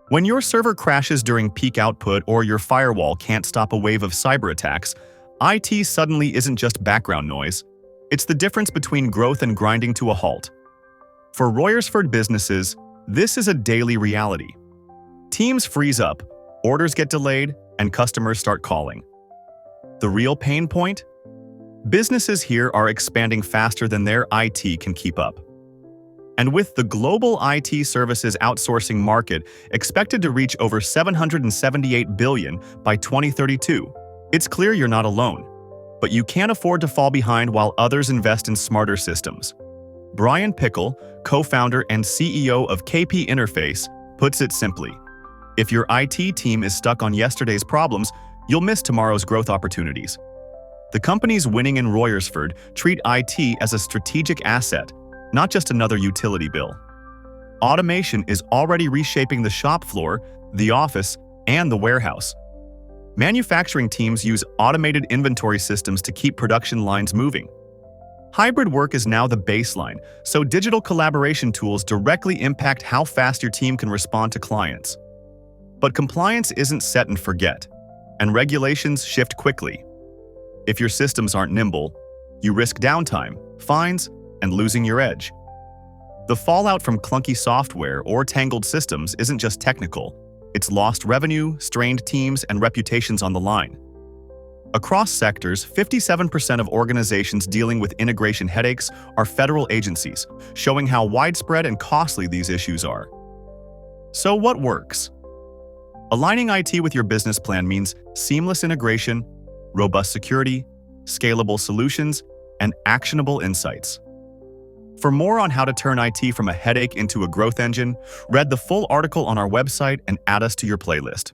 When your server crashes during peak output or your firewall can't stop a wave of cyber attacks, IT suddenly isn't just background noise. It's the difference between growth and grinding to a halt. For Royersford businesses, this is a daily reality. Teams freeze up, orders get delayed, and customers start calling. The real pain point? Businesses here are expanding faster than their IT can keep up. And with the global IT services outsourcing market expected to reach over $778 billion by 2032, it's clear you're not alone. But you can't afford to fall behind while others invest in smarter systems. Brian Pickle, co-founder and CEO of KP Interface, puts it simply: if your IT team is stuck on yesterday's problems, you'll miss tomorrow's growth opportunities. The companies winning in Royersford treat IT as a strategic asset, not just another utility bill. Automation is already reshaping the shop floor, the office, and the warehouse. Manufacturing teams use automated inventory systems to keep production lines moving. Hybrid work is now the baseline, so digital collaboration tools directly impact how fast your team can respond to clients. But compliance isn't set and forget, and regulations shift quickly. If your systems aren't nimble, you risk downtime, fines, and losing your edge. The fallout from clunky software or tangled systems isn't just technical. It's lost revenue, strained teams, and reputations on the line. Across sectors, 57% of organizations dealing with integration headaches are federal agencies, showing how widespread and costly these issues are. So what works? Aligning IT with your business plan means seamless integration, robust security, scalable solutions, and actionable insights. For more on how to turn IT from a headache into a growth engine, read the full article on our website and add us to your playlist.